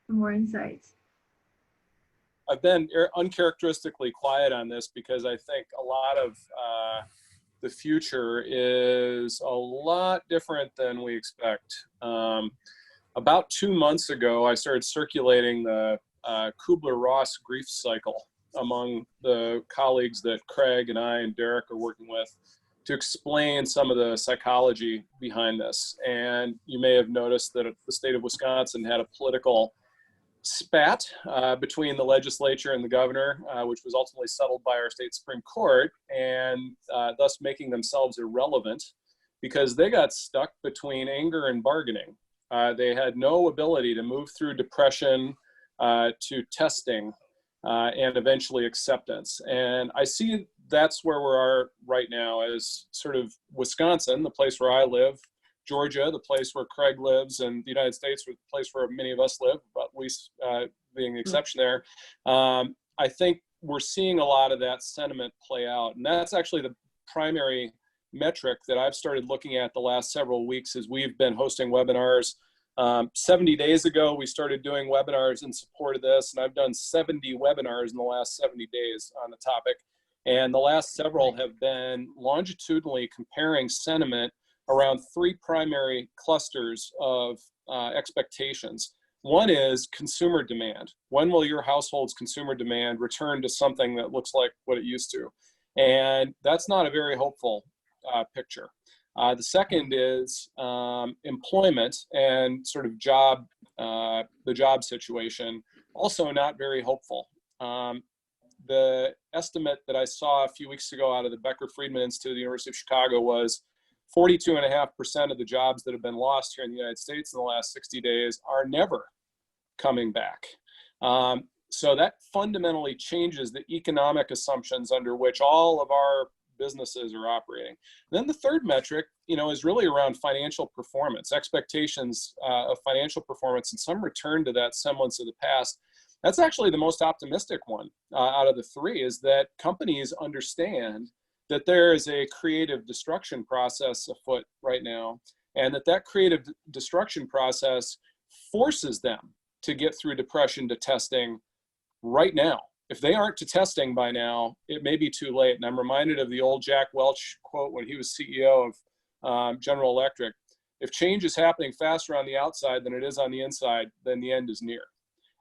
S1: more insights.
S8: I've been uncharacteristically quiet on this because I think a lot of the future is a lot different than we expect. About 2 months ago, I started circulating the Kubler-Ross grief cycle among the colleagues that Craig and I and Derek are working with to explain some of the psychology behind this. And you may have noticed that the state of Wisconsin had a political spat between the legislature and the governor, which was ultimately settled by our state Supreme Court, and thus making themselves irrelevant because they got stuck between anger and bargaining. They had no ability to move through depression to testing and eventually acceptance. And I see that's where we are right now as sort of Wisconsin, the place where I live, Georgia, the place where Craig lives, and the United States, the place where many of us live, but at least being the exception there. I think we're seeing a lot of that sentiment play out. And that's actually the primary metric that I've started looking at the last several weeks as we've been hosting webinars. 70 days ago, we started doing webinars in support of this, and I've done 70 webinars in the last 70 days on the topic. And the last several have been longitudinally comparing sentiment around 3 primary clusters of expectations. One is consumer demand. When will your household's consumer demand return to something that looks like what it used to? And that's not a very hopeful picture. The second is employment and sort of the job situation, also not very hopeful. The estimate that I saw a few weeks ago out of the Becker-Friedman Institute at the University of Chicago was 42.5% of the jobs that have been lost here in the United States in the last 60 days are never coming back. So that fundamentally changes the economic assumptions under which all of our businesses are operating. And then the third metric, is really around financial performance, expectations of financial performance, and some return to that semblance of the past. That's actually the most optimistic one out of the 3, is that companies understand that there is a creative destruction process afoot right now, and that creative destruction process forces them to get through depression to testing right now. If they aren't to testing by now, it may be too late. And I'm reminded of the old Jack Welch quote when he was CEO of General Electric: if change is happening faster on the outside than it is on the inside, then the end is near.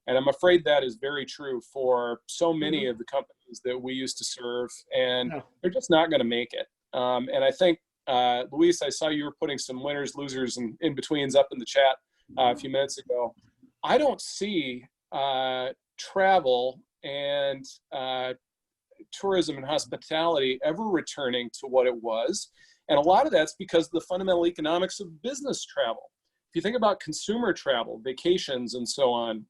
S8: And I'm afraid that is very true for so many of the companies that we used to serve, and they're just not going to make it. And I think, Luis, I saw you were putting some winners, losers, and in-betweens up in the chat a few minutes ago. I don't see travel and tourism and hospitality ever returning to what it was. And a lot of that's because of the fundamental economics of business travel. If you think about consumer travel, vacations, and so on,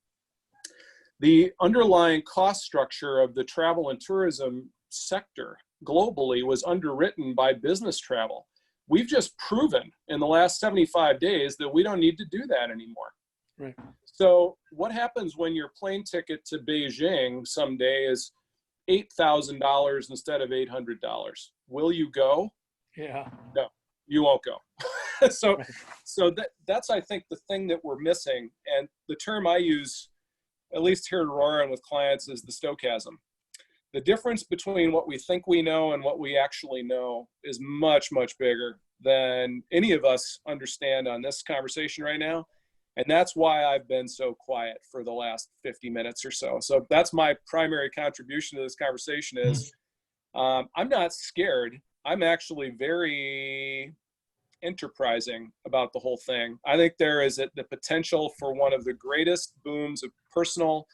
S8: the underlying cost structure of the travel and tourism sector globally was underwritten by business travel. We've just proven in the last 75 days that we don't need to do that anymore.
S4: Right.
S8: So what happens when your plane ticket to Beijing someday is $8,000 instead of $800? Will you go?
S4: Yeah.
S8: No, you won't go. So that's, I think, the thing that we're missing. And the term I use, at least here at Aurora and with clients, is the stochasm. The difference between what we think we know and what we actually know is much, much bigger than any of us understand on this conversation right now. And that's why I've been so quiet for the last 50 minutes or so. So that's my primary contribution to this conversation is I'm not scared. I'm actually very enterprising about the whole thing. I think there is the potential for one of the greatest booms of personal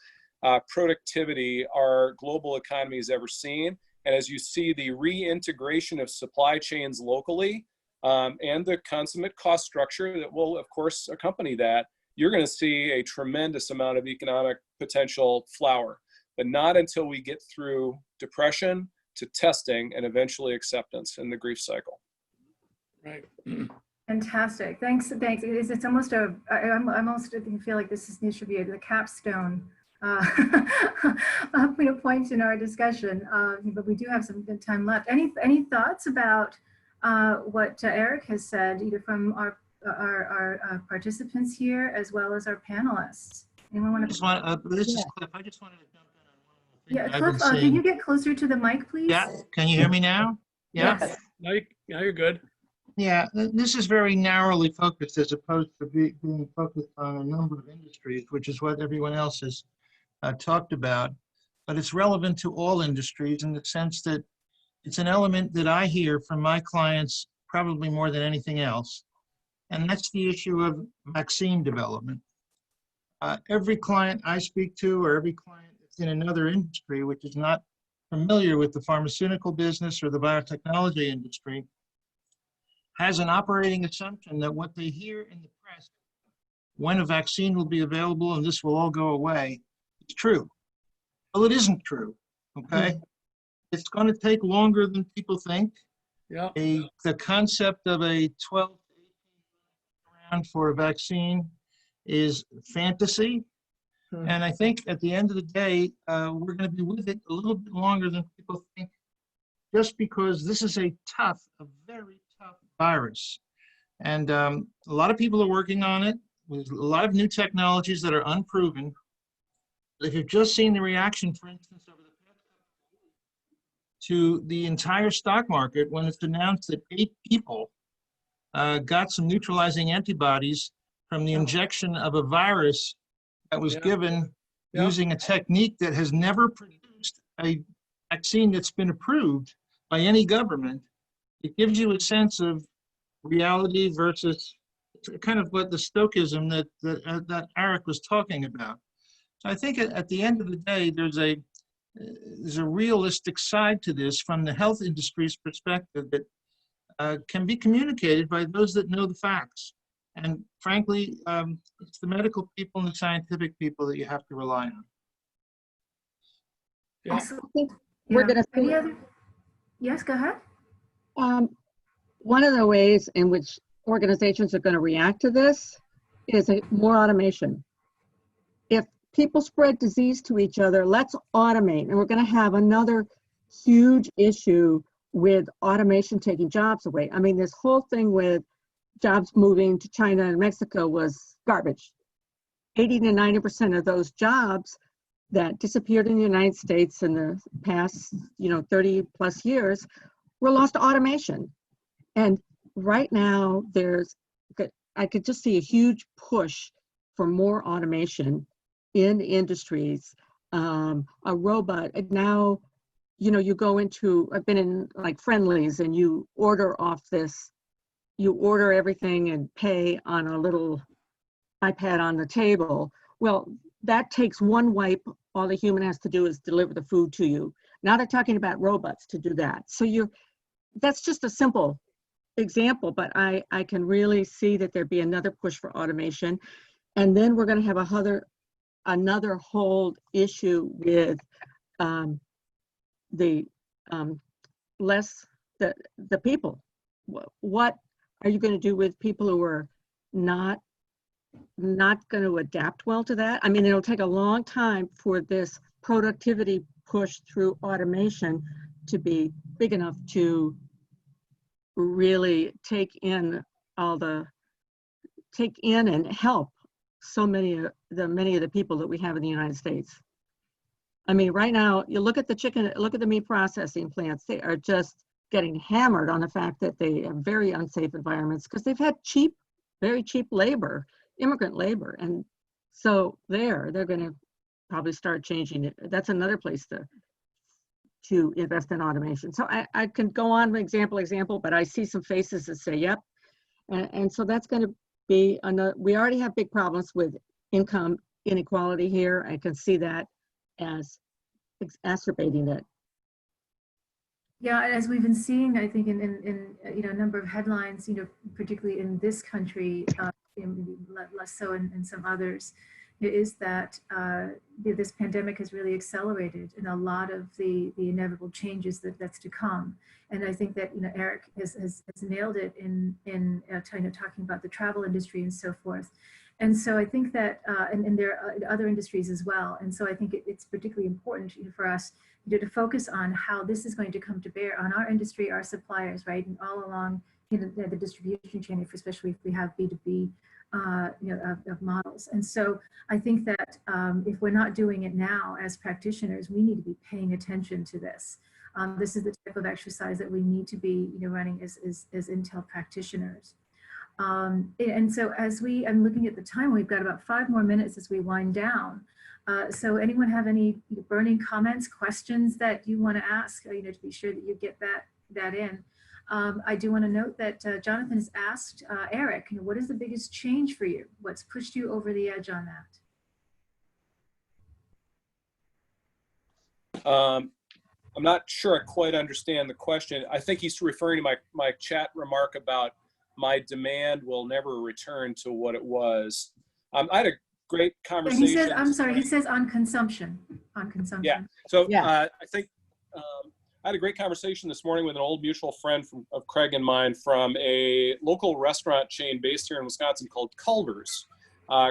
S8: productivity our global economy has ever seen. And as you see the reintegration of supply chains locally and the consummate cost structure that will, of course, accompany that, you're going to see a tremendous amount of economic potential flower, but not until we get through depression to testing and eventually acceptance in the grief cycle.
S4: Right.
S1: Fantastic. Thanks. It's almost I almost feel like this should be the capstone point in our discussion, but we do have some good time left. Any thoughts about what Eric has said, either from our participants here as well as our panelists? Anyone want to?
S3: This is Cliff. I just wanted to jump in on one of the things
S1: Yeah,
S3: I've been
S1: Cliff,
S3: seeing.
S1: can you get closer to the mic, please?
S3: Yeah, can you hear me now? Yeah.
S1: Yes.
S4: Now you're good.
S3: Yeah, this is very narrowly focused as opposed to being focused on a number of industries, which is what everyone else has talked about. But it's relevant to all industries in the sense that it's an element that I hear from my clients probably more than anything else. And that's the issue of vaccine development. Every client I speak to, or every client that's in another industry, which is not familiar with the pharmaceutical business or the biotechnology industry, has an operating assumption that what they hear in the press, when a vaccine will be available and this will all go away, is true. Well, it isn't true, okay? It's going to take longer than people think.
S4: Yeah.
S3: The concept of a 12 to 18 round for a vaccine is fantasy. And I think at the end of the day, we're going to be with it a little bit longer than people think, just because this is a very tough virus. And a lot of people are working on it. There's a lot of new technologies that are unproven. If you've just seen the reaction, for instance, over the past couple of weeks to the entire stock market when it's announced that 8 people got some neutralizing antibodies from the injection of a virus that was given using a technique that has never produced a vaccine that's been approved by any government. It gives you a sense of reality versus kind of what the Stoicism that Eric was talking about. So I think at the end of the day, there's a realistic side to this from the health industry's perspective that can be communicated by those that know the facts. And frankly, it's the medical people and the scientific people that you have to rely on.
S1: Yeah.
S6: I think we're going to see.
S1: Any other? Yes, go ahead.
S6: One of the ways in which organizations are going to react to this is more automation. If people spread disease to each other, let's automate. And we're going to have another huge issue with automation taking jobs away. I mean, this whole thing with jobs moving to China and Mexico was garbage. 80 to 90% of those jobs that disappeared in the United States in the past, 30 plus years were lost to automation. And right now I could just see a huge push for more automation in industries. A robot, now, you go into, I've been in like Friendlies and you order off this, you order everything and pay on a little iPad on the table. Well, that takes one wipe. All the human has to do is deliver the food to you. Now they're talking about robots to do that. So that's just a simple example, but I can really see that there'd be another push for automation. And then we're going to have another whole issue with the people. What are you going to do with people who are not going to adapt well to that? I mean, it'll take a long time for this productivity push through automation to be big enough to really take in and help so many of the people that we have in the United States. I mean, right now, you look at the meat processing plants, they are just getting hammered on the fact that they have very unsafe environments because they've had very cheap labor immigrant labor. And so they're going to probably start changing it. That's another place to invest in automation. So I can go on example, but I see some faces that say, yep. And so that's going to be another, we already have big problems with income inequality here. I can see that as exacerbating it.
S1: Yeah, as we've been seeing, I think in a number of headlines, particularly in this country, less so in some others, is that this pandemic has really accelerated in a lot of the inevitable changes that's to come. And I think that Eric has nailed it in talking about the travel industry and so forth. And so I think that, and there are other industries as well. And so I think it's particularly important for us to focus on how this is going to come to bear on our industry, our suppliers, right, and all along the distribution chain, especially if we have B2B of models. And so I think that if we're not doing it now as practitioners, we need to be paying attention to this. This is the type of exercise that we need to be running as Intel practitioners. And so I'm looking at the time, we've got about 5 more minutes as we wind down. So anyone have any burning comments, questions that you want to ask, to be sure that you get that in. I do want to note that Jonathan has asked Eric, what is the biggest change for you? What's pushed you over the edge on that?
S8: I'm not sure I quite understand the question. I think he's referring to my chat remark about my demand will never return to what it was. I had a great conversation.
S1: He says, I'm sorry, he says on consumption.
S8: Yeah, so I think I had a great conversation this morning with an old mutual friend of Craig and mine from a local restaurant chain based here in Wisconsin called Culver's.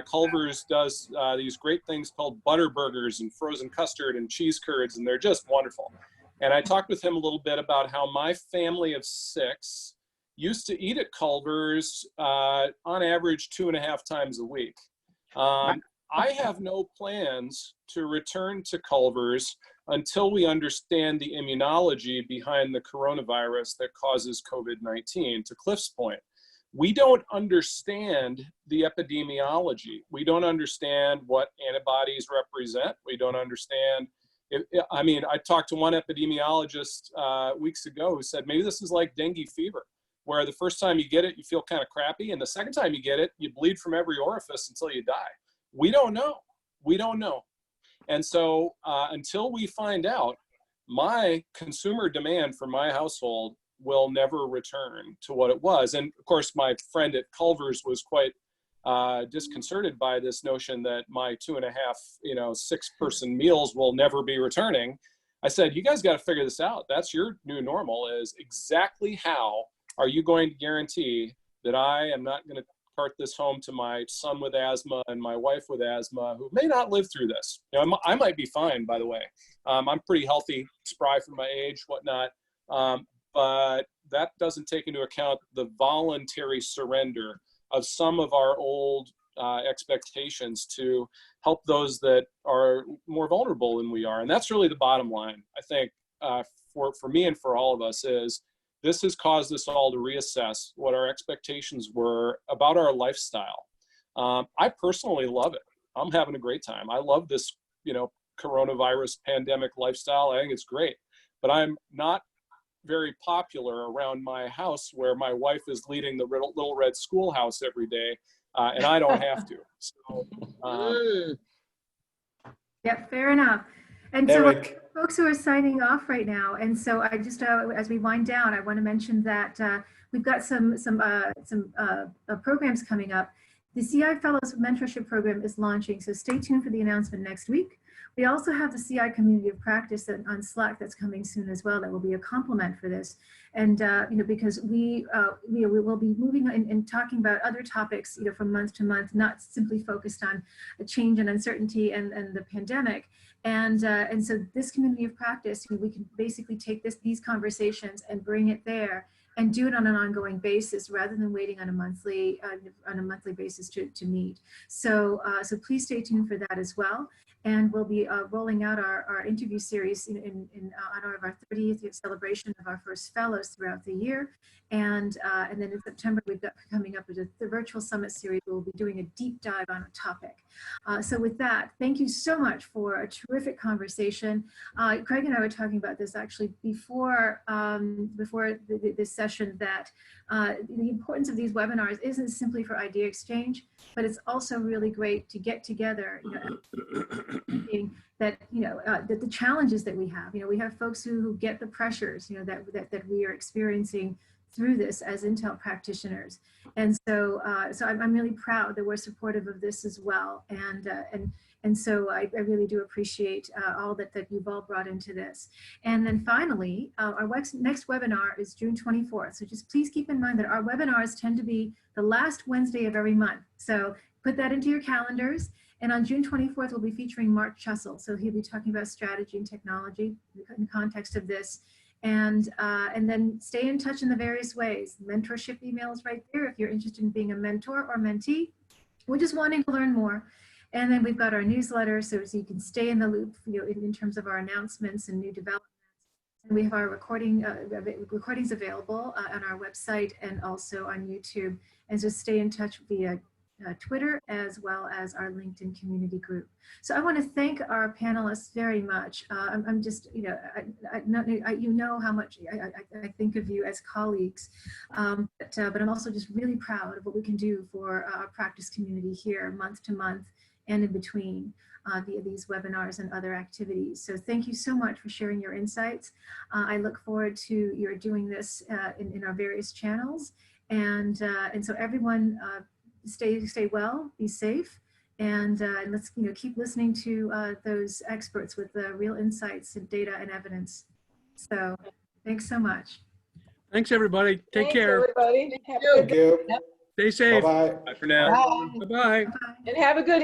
S8: Culver's does these great things called butter burgers and frozen custard and cheese curds, and they're just wonderful. And I talked with him a little bit about how my family of 6 used to eat at Culver's on average 2.5 times a week. I have no plans to return to Culver's until we understand the immunology behind the coronavirus that causes COVID-19. To Cliff's point, we don't understand the epidemiology. We don't understand what antibodies represent. We don't understand. I talked to one epidemiologist weeks ago who said maybe this is like dengue fever, where the first time you get it, you feel kind of crappy, and the second time you get it, you bleed from every orifice until you die. We don't know. We don't know. And so until we find out, my consumer demand for my household will never return to what it was. And of course, my friend at Culver's was quite disconcerted by this notion that my 2.5, 6-person meals will never be returning. I said, you guys got to figure this out. That's your new normal. Is exactly how are you going to guarantee that I am not going to cart this home to my son with asthma and my wife with asthma who may not live through this? I might be fine, by the way. I'm pretty healthy, spry for my age, whatnot. But that doesn't take into account the voluntary surrender of some of our old expectations to help those that are more vulnerable than we are. And that's really the bottom line, I think, for me and for all of us, is this has caused us all to reassess what our expectations were about our lifestyle. I personally love it. I'm having a great time. I love this, coronavirus pandemic lifestyle. I think it's great, but I'm not very popular around my house where my wife is leading the Little Red Schoolhouse every day, and I don't have to. So,
S1: yeah, fair enough. And
S5: Eric.
S1: So folks who are signing off right now, and so I just, as we wind down, I want to mention that we've got some programs coming up. The CI Fellows Mentorship Program is launching, so stay tuned for the announcement next week. We also have the CI Community of Practice on Slack that's coming soon as well. That will be a complement for this, and because we will be moving and talking about other topics, from month to month, not simply focused on the change and uncertainty and the pandemic. And so this community of practice, we can basically take these conversations and bring it there and do it on an ongoing basis rather than waiting on a monthly basis to meet. So please stay tuned for that as well. And we'll be rolling out our interview series in honor of our 30th celebration of our first fellows throughout the year. And then in September, we've got coming up with the virtual summit series. We'll be doing a deep dive on a topic. So with that, thank you so much for a terrific conversation. Craig and I were talking about this actually before this session, that the importance of these webinars isn't simply for idea exchange, but it's also really great to get together, that the challenges that we have. We have folks who get the pressures, that we are experiencing through this as Intel practitioners, and so I'm really proud that we're supportive of this as well, and so I really do appreciate all that you've all brought into this. And then finally, our next webinar is June 24th. So just please keep in mind that our webinars tend to be the last Wednesday of every month. So put that into your calendars. And on June 24th, we'll be featuring Mark Chussell. So he'll be talking about strategy and technology in the context of this. And then stay in touch in the various ways. Mentorship emails right there if you're interested in being a mentor or mentee. We're just wanting to learn more. And then we've got our newsletter, so you can stay in the loop, in terms of our announcements and new developments. And we have our recordings available on our website and also on YouTube. And just stay in touch via Twitter, as well as our LinkedIn community group. So I want to thank our panelists very much. I'm just, you know how much I think of you as colleagues, but I'm also just really proud of what we can do for our practice community here month to month and in between via these webinars and other activities. So thank you so much for sharing your insights. I look forward to your doing this in our various channels. And so everyone, stay well, be safe, and let's keep listening to those experts with the real insights and data and evidence. So thanks so much.
S4: Thanks, everybody. Take care.
S7: Everybody.
S5: Thank you.
S4: Stay safe.
S5: Bye-bye.
S8: Bye for now.
S4: Bye-bye.
S7: And have a good